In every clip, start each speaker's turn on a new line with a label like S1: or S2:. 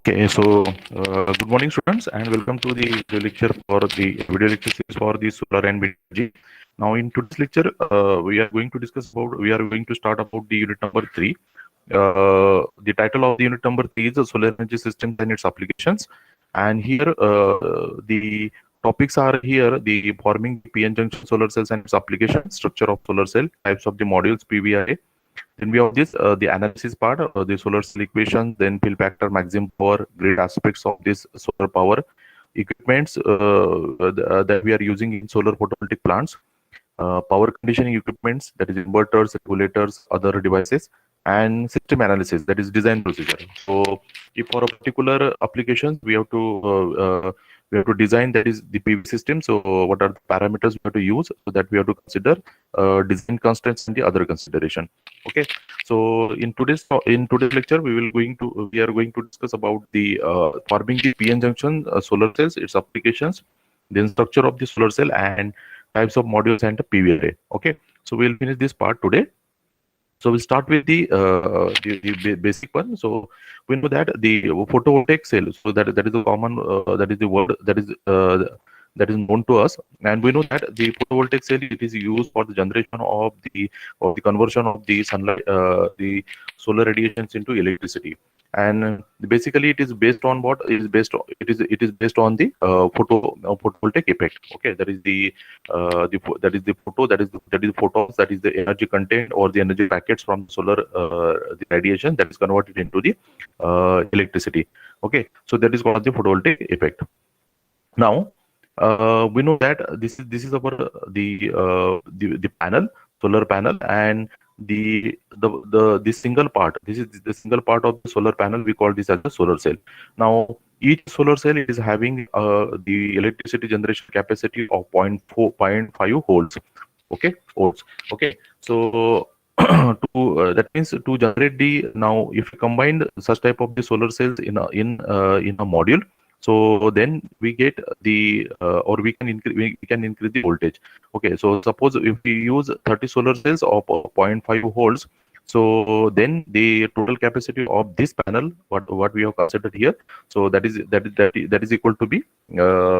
S1: Okay, so good morning, students, and welcome to the video lecture for the video lecture series for the solar and wind energy. Now, in today's lecture, we are going to start about the unit number three. The title of the unit number three is solar energy systems and its applications. And here, the topics are here: the forming PN junction solar cells and its application, structure of solar cell, types of the modules, PV array. Then we have this the analysis part, the solar cell equation, then fill factor, maximum power, grid aspects of this solar power, equipments that we are using in solar photovoltaic plants, power conditioning equipments, that is inverters, regulators, other devices, and system analysis, that is design procedure. So if for a particular applications we have to design, that is the PV system. So what are the parameters we have to use, so that we have to consider design constraints and the other consideration. Okay, so in today's lecture we are going to discuss about the forming the PN junction solar cells, its applications, then structure of the solar cell, and types of modules and the PV array. Okay, so we'll finish this part today. So we'll start with the basic one. So we know that the photovoltaic cell, so that is a common that is the word that is known to us, and we know that the photovoltaic cell, it is used for the generation of the conversion of the sunlight, the solar radiations into electricity. And basically it is based on what is based on it is based on the photovoltaic effect. Okay, that is that is the photo that is photons, that is the energy content or the energy packets from solar the radiation that is converted into the electricity. Okay, so that is called the photovoltaic effect. Now we know that this is our the panel, solar panel, and the single part, this is the single part of the solar panel, we call this as a solar cell. Now each solar cell is having the electricity generation capacity of 0.5 volts. Okay, volts. Okay, so that means to generate the, now if you combine such type of the solar cells in a module, so then we get the or we can increase the voltage. Okay, so suppose if we use 30 solar cells of 0.5 volts, so then the total capacity of this panel, what we have considered here, so that is equal to be uh,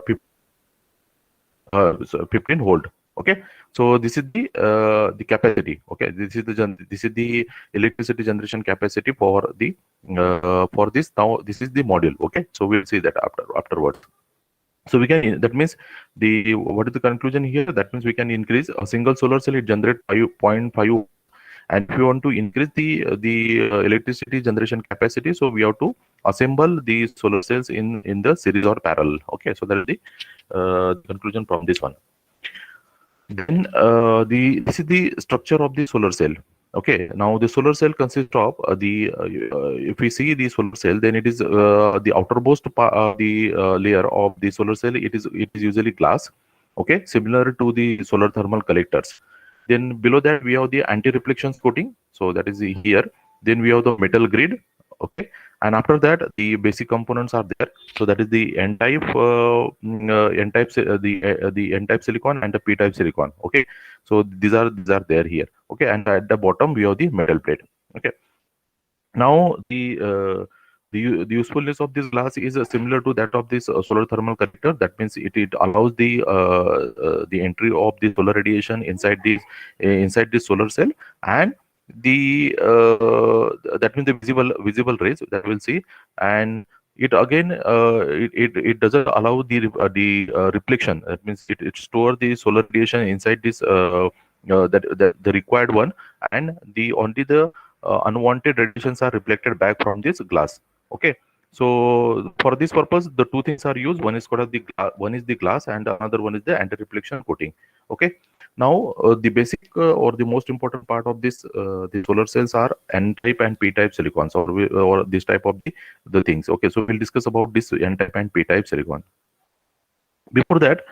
S1: 15 volt. Okay, so this is the capacity. Okay, this is the electricity generation capacity for this. Now this is the module. Okay, so we'll see that afterwards. So we can, that means the, what is the conclusion here, that means we can increase a single solar cell, it generate 5.5, and if you want to increase the electricity generation capacity, so we have to assemble the solar cells in the series or parallel. Okay, so that is the conclusion from this one. Then this is the structure of the solar cell. Okay, now the solar cell consists of if we see the solar cell, then it is the outermost layer of the solar cell. It is usually glass. Okay, similar to the solar thermal collectors. Then below that we have the anti-reflection coating. So that is here. Then we have the metal grid. Okay, and after that the basic components are there. So that is the n-type the n-type silicon and the p-type silicon. Okay, so these are there here. Okay, and at the bottom we have the metal plate. Okay, now the usefulness of this glass is similar to that of this solar thermal collector. That means it allows the entry of the solar radiation inside this solar cell, and the that means the visible rays that we'll see. And it again it doesn't allow the reflection. That means it store the solar radiation inside this the required one, and the only the unwanted radiations are reflected back from this glass. Okay, so for this purpose the two things are used. One is called as one is the glass, and another one is the anti-reflection coating. Okay, now the basic or the most important part of this the solar cells are n-type and p-type silicons, or this type of the things. Okay, so we'll discuss about this n-type and p-type silicon. Before that,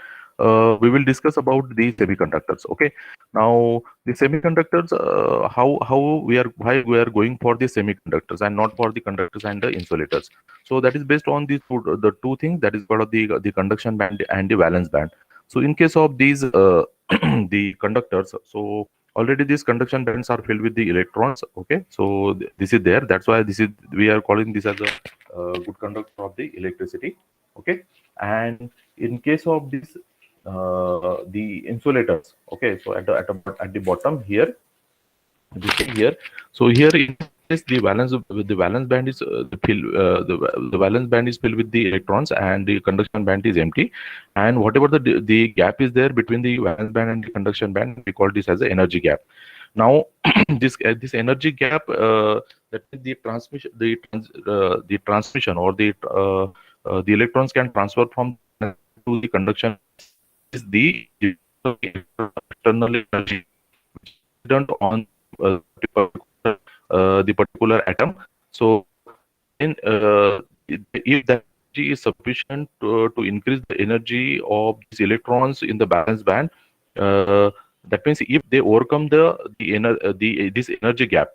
S1: we will discuss about the semiconductors. Okay, now the semiconductors, why we are going for the semiconductors and not for the conductors and the insulators. So that is based on the two things, that is called the conduction band and the valence band. So in case of these the conductors, so already these conduction bands are filled with the electrons. Okay, so this is there, that's why we are calling this as a good conductor of the electricity. Okay, and in case of this, the insulators. Okay, so at the bottom here, this thing here. So here in this the valence band is the valence band is filled with the electrons and the conduction band is empty, and whatever the gap is there between the valence band and the conduction band, we call this as the energy gap. Now this energy gap, that means the transmission or the electrons can transfer from to the conduction is the external energy incident on the particular atom. So then, if that energy is sufficient to increase the energy of these electrons in the valence band, that means if they overcome the this energy gap,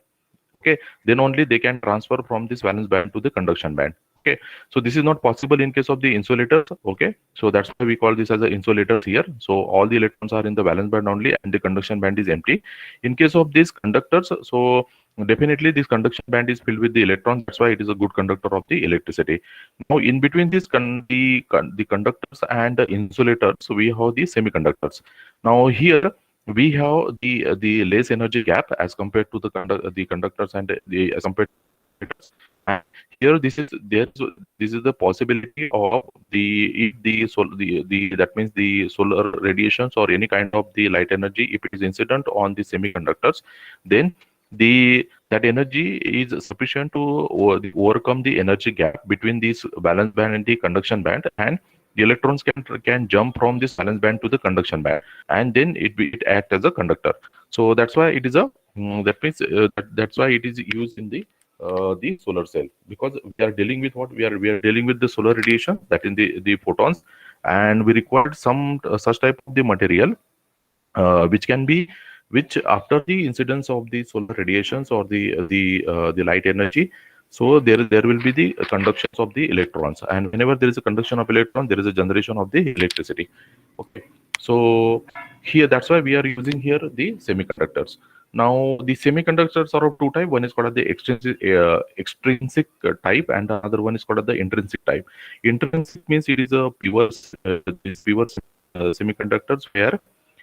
S1: okay, then only they can transfer from this valence band to the conduction band. Okay, so this is not possible in case of the insulators. Okay, so that's why we call this as the insulators here. So all the electrons are in the valence band only and the conduction band is empty. In case of these conductors, so definitely this conduction band is filled with the electrons. That's why it is a good conductor of the electricity. Now in between these the conductors and the insulators, so we have the semiconductors. Now here we have the less energy gap as compared to the conductors and the as compared to conductors. And here this is the possibility of the if the that means the solar radiations or any kind of the light energy, if it is incident on the semiconductors, then that energy is sufficient to overcome the energy gap between this valence band and the conduction band, and the electrons can jump from this valence band to the conduction band, and then it act as a conductor. So that's why it is a that means that's why it is used in the solar cell, because we are dealing with what we are dealing with the solar radiation, that in the photons, and we required some such type of the material which can be which after the incidence of the solar radiations or the light energy, so there will be the conductions of the electrons, and whenever there is a conduction of electron, there is a generation of the electricity. Okay, so here that's why we are using here the semiconductors. Now the semiconductors are of two type. One is called the extrinsic type, and another one is called the intrinsic type. Intrinsic means it is a pure semiconductors, where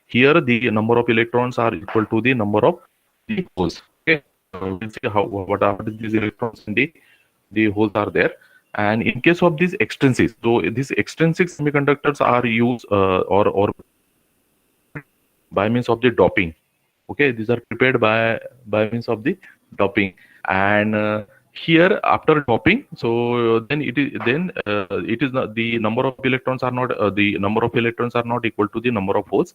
S1: here the number of electrons are equal to the number of the holes. Okay, we'll see what are these electrons in the holes are there. And in case of these extrinsic, so these extrinsic semiconductors are used or by means of the doping. Okay, these are prepared by means of the doping, and here after doping, so then it is not the number of electrons are not equal to the number of holes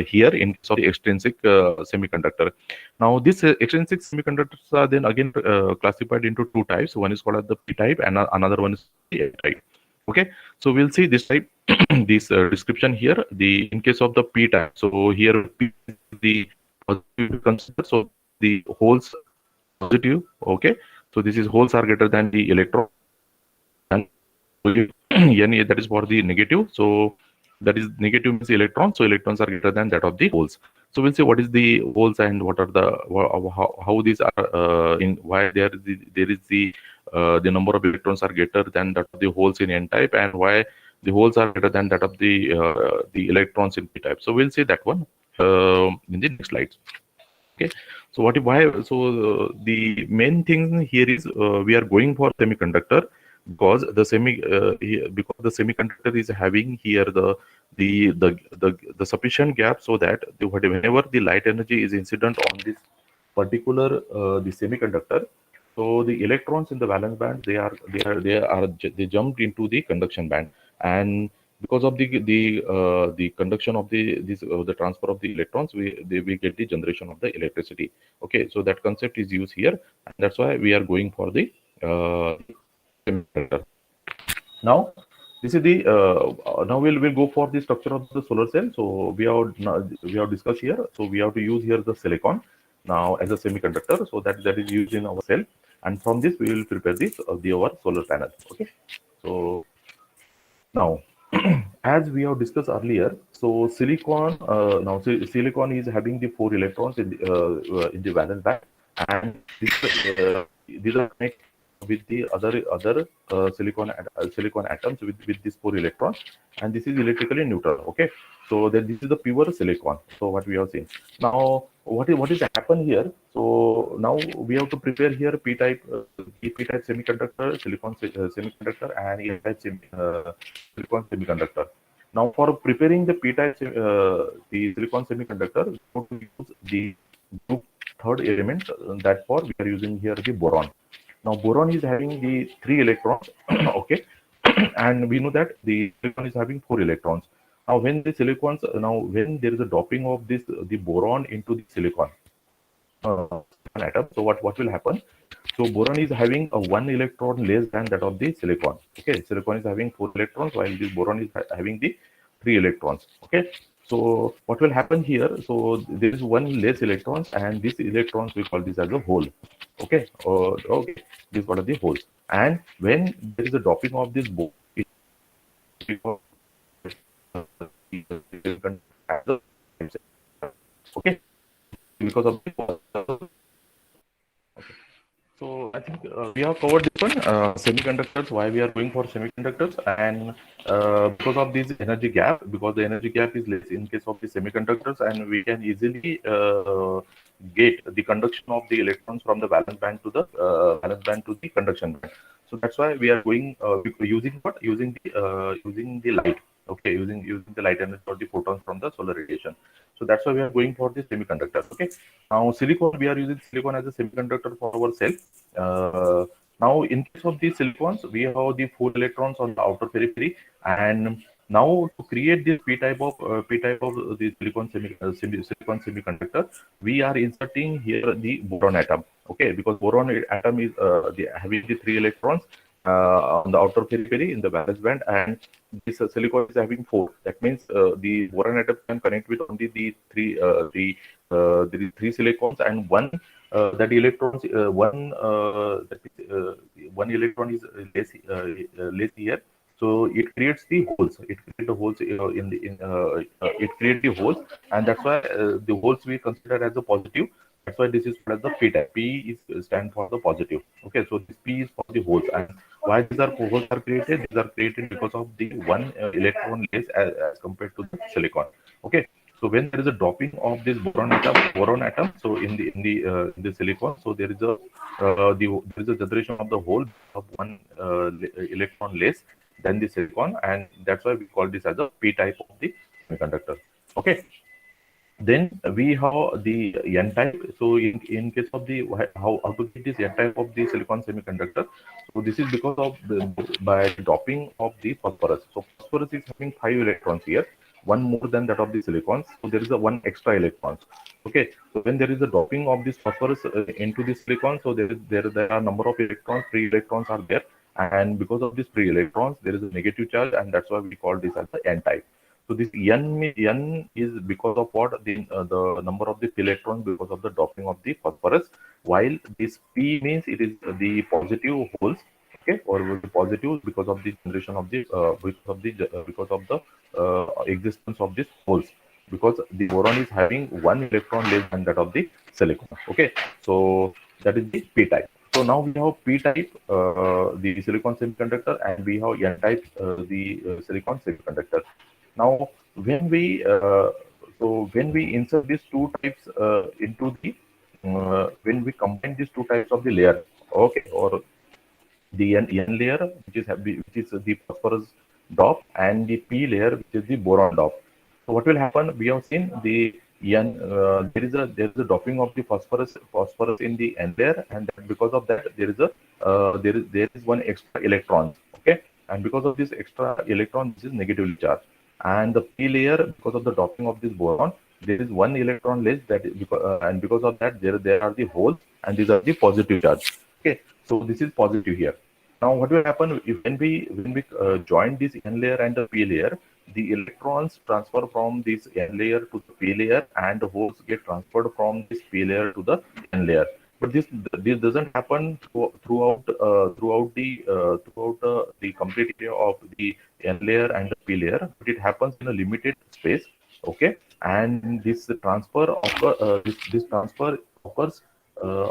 S1: here in case of the extrinsic semiconductor. Now this extrinsic semiconductors are then again classified into two types. One is called as the p type and another one is the n type. Okay, so we'll see this type this description here. The in case of the p type, so here p is the positive consider, so the holes positive. Okay, so this is holes are greater than the electron, and n that is for the negative. So that is negative means electron, so electrons are greater than that of the holes. So we'll see what is the holes and what are the how these are in why there is the number of electrons are greater than that of the holes in n type, and why the holes are greater than that of the electrons in p type. So we'll see that one in the next slides. Okay, so the main thing here is we are going for semiconductor because because the semiconductor is having here the sufficient gap, so that whenever the light energy is incident on this particular the semiconductor, so the electrons in the valence band, they jumped into the conduction band, and because of the conduction of the transfer of the electrons, we get the generation of the electricity. Okay, so that concept is used here, and that's why we are going for the semiconductor. Now this is the now we'll go for the structure of the solar cell. So we have discussed here, so we have to use here the silicon now as a semiconductor, so that is used in our cell, and from this we will prepare this our solar panel. Okay, so now as we have discussed earlier, so silicon silicon is having the 4 electrons in the valence band, and these are connected with the silicon atoms with these 4 electrons, and this is electrically neutral. Okay, so that this is the pure silicon. So what we have seen now, what is happen here? So now we have to prepare here p-type semiconductor, semiconductor, and n-type silicon semiconductor. Now, for preparing the the silicon semiconductor, we have to use the group third element. That for we are using here the boron. Now, boron is having the 3 electrons, okay, and we know that the silicon is having 4 electrons. Now, when there is a doping of the boron into the silicon atom, so what will happen? So boron is having a 1 electron less than that of the silicon. Okay, silicon is having 4 electrons, while this boron is having the 3 electrons. Okay, so what will happen here? So there is one less electrons, and these electrons we call this as a hole. Okay, okay, this is what are the holes. And when there is a dropping of this boron, okay, because of the so I think we have covered this one, semiconductors, why we are going for semiconductors, and because of this energy gap, because the energy gap is less in case of the semiconductors, and we can easily get the conduction of the electrons from the valence band to the conduction band. So that's why we are going using what? Using the light. Okay, using the light energy or the photons from the solar radiation. So that's why we are going for the semiconductor. Okay. Now, silicon, we are using silicon as a semiconductor for our cell. Uh, Now, in case of the silicons, we have the 4 electrons on the outer periphery, and now to create this p-type of the silicon semiconductor, we are inserting here the boron atom. Okay, because boron atom is having the 3 electrons on the outer periphery in the valence band, and this silicon is having 4. That means the boron atom can connect with only the there is 3 silicons and that electrons that is, one electron is less here, so it creates the holes. It creates the holes it creates the holes, and that's why the holes we consider as a positive. That's why this is called as the p type. P is stand for the positive. Okay, so this p is for the holes, and why these are holes are created? These are created because of the one electron less as compared to the silicon. Okay, so when there is a dropping of this boron atom, so in the silicon, so there is a generation of the hole of one electron less than the silicon, and that's why we call this as a p type of the semiconductor. Okay, then we have the N type. So in case of the how to get this N type of the silicon semiconductor. So this is because of by doping of the phosphorus. So phosphorus is having 5 electrons here, one more than that of the silicon. So there is a one extra electrons. Okay. So when there is a doping of this phosphorus into the silicon, so there are number of electrons, 3 electrons are there, and because of these 3 electrons, there is a negative charge, and that's why we call this as the N type. So this N is because of what the number of the electrons because of the doping of the phosphorus, while this P means it is the positive holes, okay, or the positive because of the generation of the because of the existence of these holes, because the boron is having one electron less than that of the silicon. Okay, so that is the P type. So now we have P type, the silicon semiconductor, and we have N type, the silicon semiconductor. Now, when we insert these two types into the when we combine these two types of the layer, okay, or the N layer, which is the phosphorus dop, and the P layer, which is the boron dop. So what will happen? We have seen the N. There is a doping of the phosphorus in the N layer, and because of that there is one extra electron. Okay, and because of this extra electron, this is negatively charged. And the P layer, because of the doping of this boron, there is one electron less. And because of that, there are the holes, and these are the positive charge. Okay, so this is positive here. Now, what will happen if when we join this N layer and the P layer, the electrons transfer from this N layer to the P layer, and the holes get transferred from this P layer to the N layer. But this doesn't happen throughout the complete area of the N layer and the P layer, but it happens in a limited space. Okay, and this transfer occurs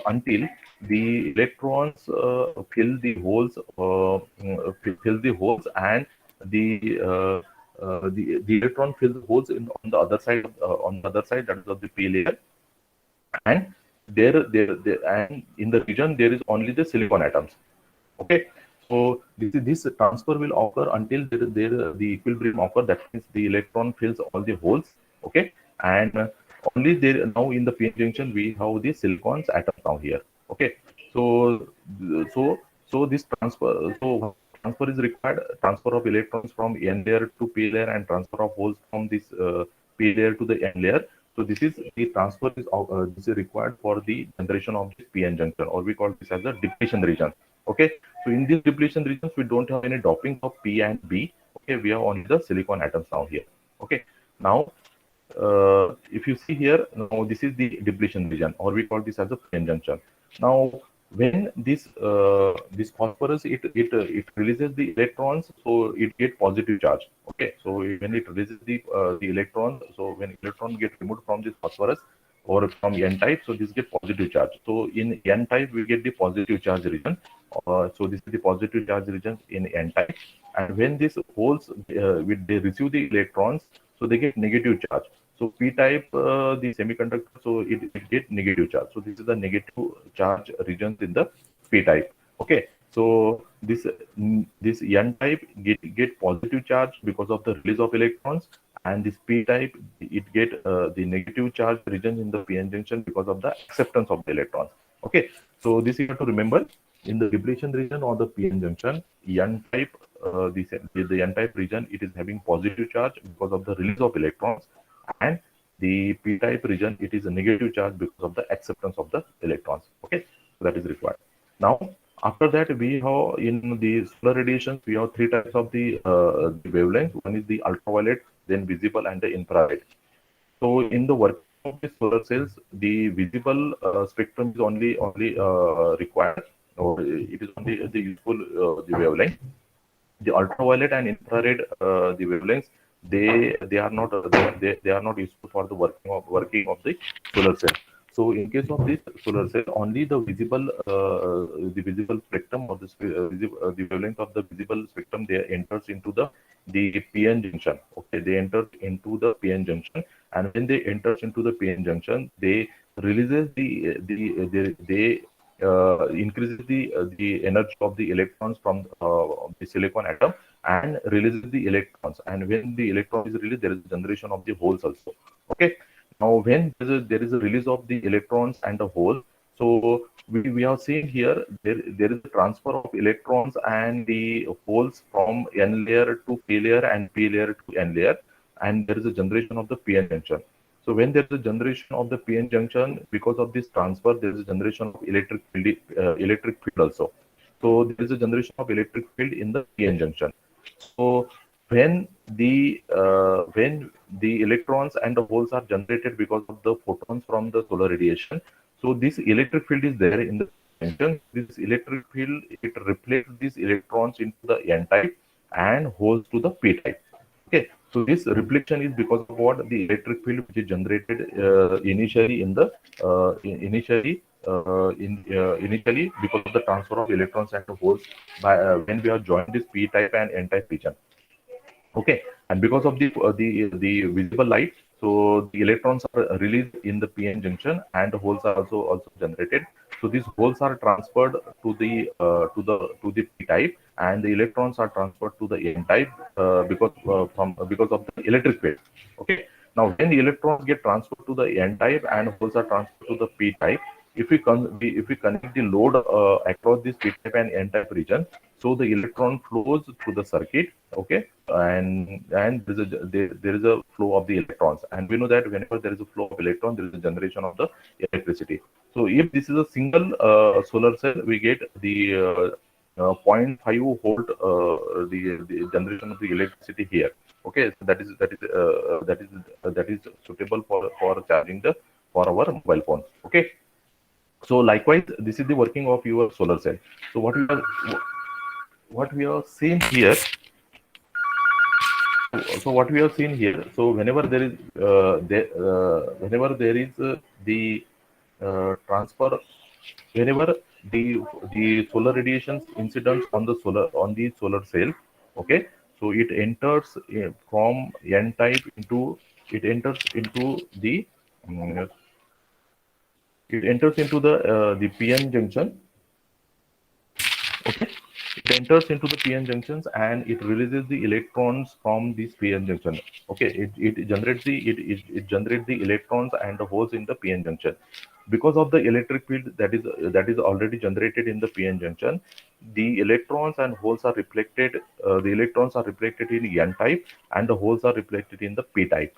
S1: until the electrons fill the holes, fill the holes, and the the electron fills the holes on the other side, that is of the p layer, and there and in the region there is only the silicon atoms. Okay, so this transfer will occur until the equilibrium occur. That means the electron fills all the holes. Okay, and only there now in the p-n junction we have the silicons atom now here. Okay, so so so this transfer is required. Transfer of electrons from n layer to p layer, and transfer of holes from this p layer to the n layer. So this is the transfer this is required for the generation of this p-n junction, or we call this as the depletion region. Okay, so in these depletion regions, we don't have any doping of P and B. Okay, we have only the silicon atoms now here. Okay, now if you see here, now this is the depletion region, or we call this as a p-n junction. Now, when this phosphorus it releases the electrons, so it get positive charge. Okay, so when it releases the electrons, so when electron get removed from this phosphorus or from n type, so this get positive charge. So in n type we get the positive charge region. So this is the positive charge region in n type, and when these holes they receive the electrons, so they get negative charge. So p type, the semiconductor, so it get negative charge. So this is the negative charge regions in the p type. Okay, so this n type get positive charge because of the release of electrons, and this p type it get the negative charge region in the p-n junction because of the acceptance of the electrons. Okay, so this you have to remember. In the depletion region or the p-n junction, n type, the n type region, it is having positive charge because of the release of electrons, and the p type region, it is a negative charge because of the acceptance of the electrons. Okay, so that is required. Now after that, we have in the solar radiations, we have three types of the wavelength. One is the ultraviolet, then visible, and the infrared. So in the working of the solar cells, the visible spectrum is only required, or it is only the useful the wavelength. The ultraviolet and infrared the wavelengths, they are not they are not useful for the working of the solar cell. So in case of this solar cell, only the visible spectrum of the wavelength of the visible spectrum, they enters into the p-n junction. Okay, they enter into the p-n junction, and when they enters into the p-n junction, they releases they increases the energy of the electrons from the silicon atom, and releases the electrons. And when the electron is released, there is generation of the holes also. Okay, now when there is a release of the electrons and the hole, so we have seen here there is a transfer of electrons and the holes from n layer to p layer and p layer to n layer, and there is a generation of the p-n junction. So when there is a generation of the p-n junction, because of this transfer, there is a generation of electric field also. So there is a generation of electric field in the p-n junction. So when the electrons and the holes are generated because of the photons from the solar radiation, so this electric field is there in the junction. This electric field, it reflects these electrons into the n type and holes to the p type. Okay, so this reflection is because of what? The electric field which is generated initially in the initially because of the transfer of electrons and holes by when we have joined this p type and n type region. Okay, and because of the visible light, so the electrons are released in the p-n junction, and the holes are also generated. So these holes are transferred to the p type, and the electrons are transferred to the n type because of the electric field. Okay, now when the electrons get transferred to the n type and holes are transferred to the p type, if we connect the load across this p type and n type region, so the electron flows through the circuit. Okay, and there is a flow of the electrons, and we know that whenever there is a flow of electron, there is a generation of the electricity. So if this is a single solar cell, we get the zero point 0.5 volt the generation of the electricity here. Okay, so that is suitable for charging the for our mobile phone. Okay, so likewise, this is the working of your solar cell. So what we are seeing here, so what we have seen here, so whenever there is whenever there is the transfer, whenever the solar radiations incidence on the solar cell. Okay, so it enters from N type into it enters into the mm, it enters into the PN junction. Okay, it enters into the PN junctions and it releases the electrons from this PN junction. Okay, it generates it generates the electrons and the holes in the PN junction. Because of the electric field that is already generated in the PN junction, the electrons and holes are reflected. The electrons are reflected in N type and the holes are reflected in the P type.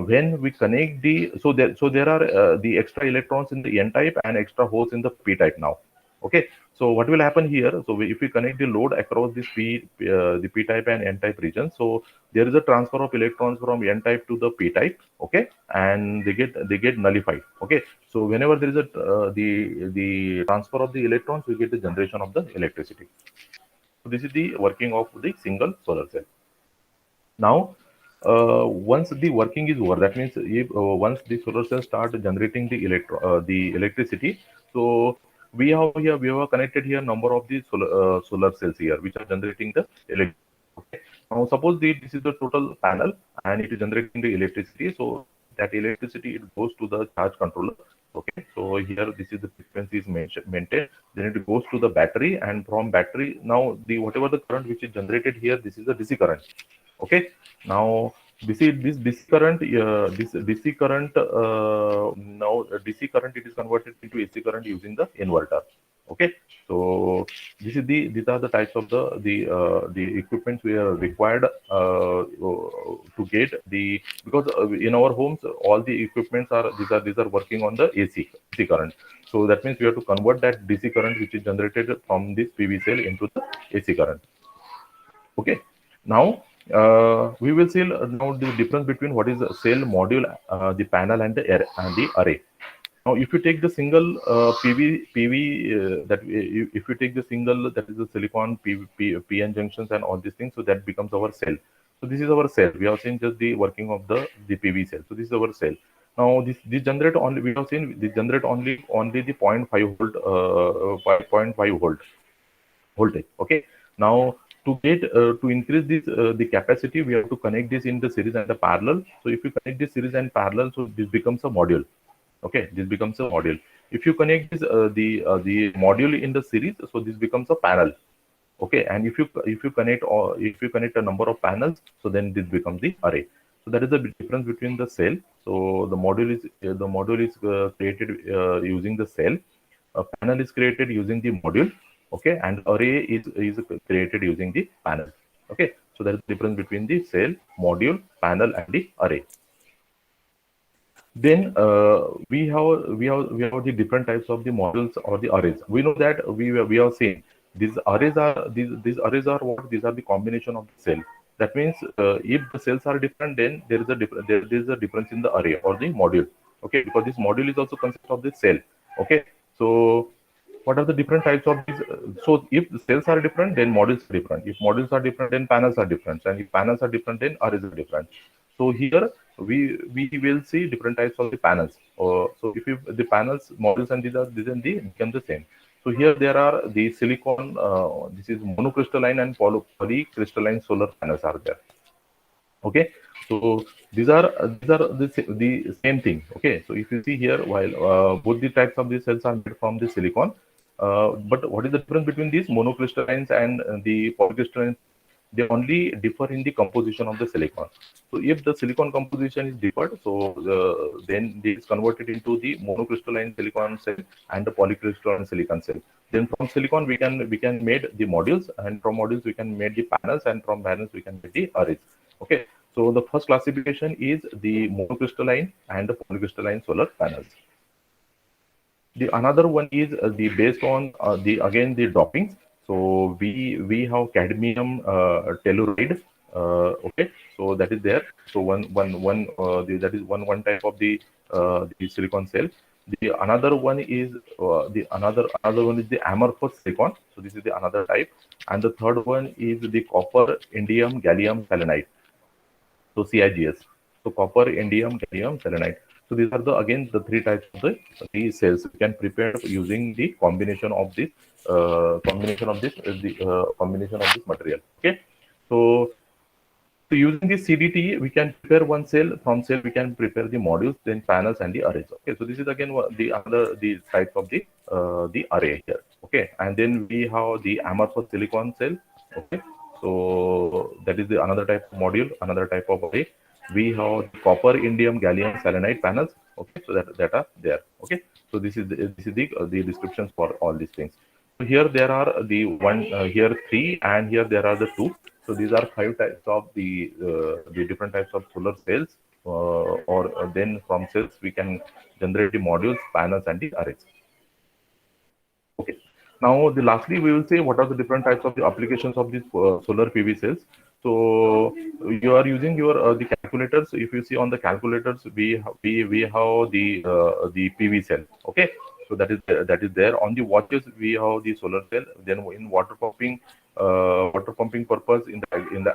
S1: When we connect there are the extra electrons in the N type and extra holes in the P type now. Okay, so what will happen here? So if we connect the load across this the P type and N type region, so there is a transfer of electrons from N type to the P type. Okay, and they get nullified. Okay, so whenever there is the transfer of the electrons, we get the generation of the electricity. So this is the working of the single solar cell. Now, once the working is over, that means if once the solar cells start generating the electricity, so we have connected here number of the solar cells here which are generating the electricity. Okay. Now, suppose this is the total panel and it is generating the electricity. So that electricity it goes to the charge controller. Okay, so here this is the frequency is maintained. Then it goes to the battery, and from battery now the whatever the current which is generated here, this is the DC current. Okay, now this DC current DC current now DC current it is converted into AC current using the inverter. Okay, so these are the types of the equipments we are required to get the, because in our homes all the equipments are these are working on the AC current. So that means we have to convert that DC current which is generated from this PV cell into the AC current. Okay, now we will see now the difference between what is a cell, module, the panel, and the array. Now, if you take the single PV if you take the single, that is the silicon PN junctions and all these things, so that becomes our cell. So this is our cell. We have seen just the working of the PV cell. So this is our cell. Now this generate only, we have seen this generate only the zero point 0.5 volt zero point 0.5 volt voltage. Okay, now to increase this the capacity, we have to connect this in the series and the parallel. So if you connect this series and parallel, so this becomes a module. Okay, this becomes a module. If you connect this the module in the series, so this becomes a panel. Okay, and if you connect, or if you connect a number of panels, so then this becomes the array. So that is the difference between the cell. So the module is created using the cell. A panel is created using the module. Okay, and array is created using the panel. Okay, so there is the difference between the cell, module, panel, and the array. Then we have the different types of the models or the arrays. We know that we have seen these arrays are what? These are the combination of the cell. That means if the cells are different, then there is a difference in the array or the module. Okay, because this module is also consist of the cell. Okay, so what are the different types of these? So if the cells are different, then modules are different. If modules are different, then panels are different. And if panels are different, then arrays are different. So here we will see different types of the panels. So if you, the panels, modules, and these and the become the same. So here there are the silicon. This is monocrystalline and polycrystalline solar panels are there. Okay, so these are the same thing. Okay, so if you see here, while both the types of these cells are made from the silicon, but what is the difference between these monocrystallines and the polycrystallines? They only differ in the composition of the silicon. So if the silicon composition is differed, so then this is converted into the monocrystalline silicon cell and the polycrystalline silicon cell. Then from silicon we can made the modules, and from modules we can made the panels, and from panels we can make the arrays. Okay, so the first classification is the monocrystalline and the polycrystalline solar panels. The another one is the based on the again the droppings. So we have cadmium telluride. Okay, so that is there. So that is one type of the silicon cell. The another one is the another one is the amorphous silicon. So this is the another type, and the third one is the copper indium gallium selenide. So CIGS. So copper indium gallium selenide. So these are the again the three types of the cells we can prepare using the combination of this combination of this material. Okay, so using this CDT, we can prepare one cell. From cell, we can prepare the modules, then panels, and the arrays. Okay, so this is again the other the type of the array here. Okay, and then we have the amorphous silicon cell. Okay, so that is the another type of module, another type of array. We have copper, indium, gallium, selenide panels. Okay, so that are there. Okay, so this is the descriptions for all these things. So here there are the one here three, and here there are the two. So these are five types of the different types of solar cells, or then from cells we can generate the modules, panels, and the arrays. Okay. Now, the lastly, we will say what are the different types of the applications of these solar PV cells. So you are using your the calculators. If you see on the calculators, we have the PV cell. Okay, so that is there. On the watches, we have the solar cell. Then in water pumping purpose in the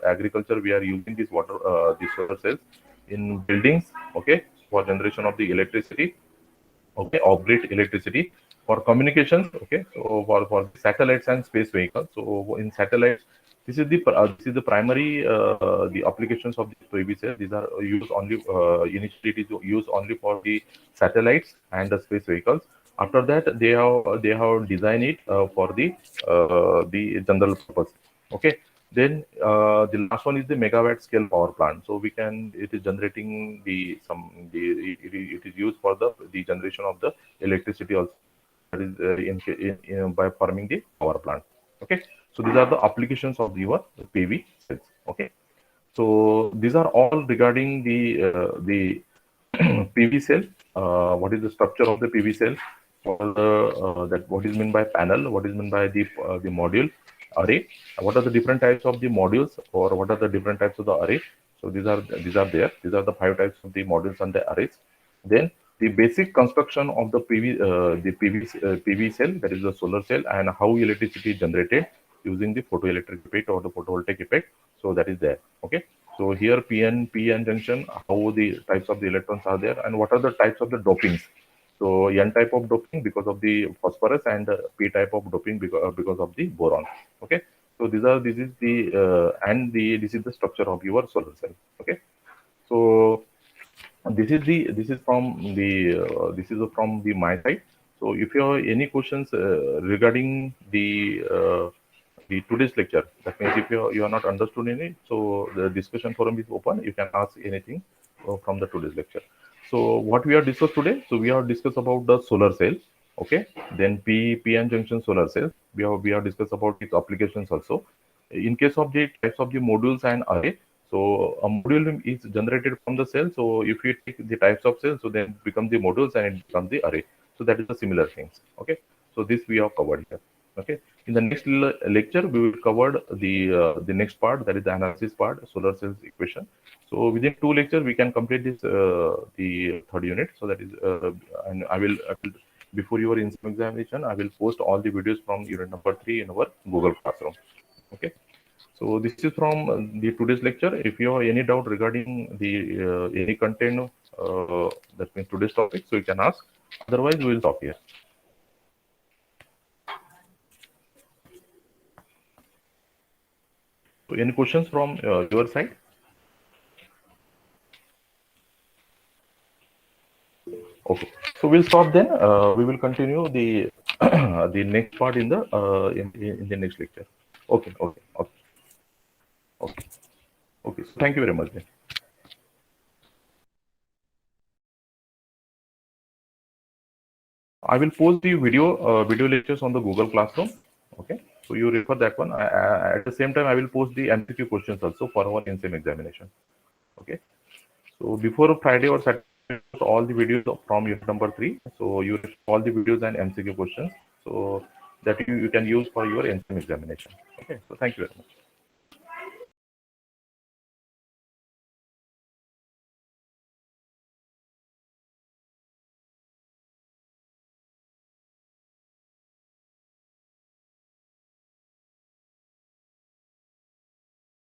S1: agriculture, we are using this the solar cells in buildings. Okay, for generation of the electricity. Okay, off grid electricity for communications. Okay, so for satellites and space vehicles. So in satellites, this is the primary the applications of the PV cell. These are used only initially it is used only for the satellites and the space vehicles. After that, they have designed it for the general purpose. Okay, then the last one is the megawatt scale power plant. So it is generating it is used for the generation of the electricity also. That is by forming the power plant. Okay, so these are the applications of your PV cells. Okay, so these are all regarding the PV cell. What is the structure of the PV cell? What is meant by panel? What is meant by the module array? What are the different types of the modules, or what are the different types of the array? So these are there. These are the five types of the modules and the arrays. Then the basic construction of the PV cell, that is the solar cell, and how electricity is generated using the photoelectric effect or the photovoltaic effect. So that is there. Okay. So here PN junction, how the types of the electrons are there, and what are the types of the dopings. So N type of doping because of the phosphorus, and P type of doping because of the boron. Okay. So this is the this is the structure of your solar cell. Okay. So this is from the my side. So if you have any questions regarding the today's lecture, that means if you are not understood any, so the discussion forum is open. You can ask anything from the today's lecture. So what we have discussed today, so we have discussed about the solar cell. Okay, then PN junction solar cell. We have discussed about its applications also. In case of the types of the modules and array, so a module is generated from the cell. So if you take the types of cells, so then it becomes the modules and it becomes the array. So that is the similar things. Okay. So this we have covered here. Okay. In the next lecture, we will cover the next part, that is the analysis part, solar cells equation. So within 2 lectures, we can complete this the third unit. So that is, and I will before your examination, I will post all the videos from unit number 3 in our Google Classroom. Okay. So this is from the today's lecture. If you have any doubt regarding the any content, that means today's topic, so you can ask. Otherwise, we will stop here. So any questions from your side? Okay. So we'll stop then. We will continue the the next part in the next lecture. Okay. Okay. Okay. Okay. Okay. So thank you very much then. I will post the video lectures on the Google Classroom. Okay, so you refer that one. At the same time, I will post the MCQ questions also for our NSEM examination. Okay, so before Friday or Saturday, all the videos from unit number 3. So you refer all the videos and MCQ questions, so that you can use for your NSEM examination. Okay, so thank you very much.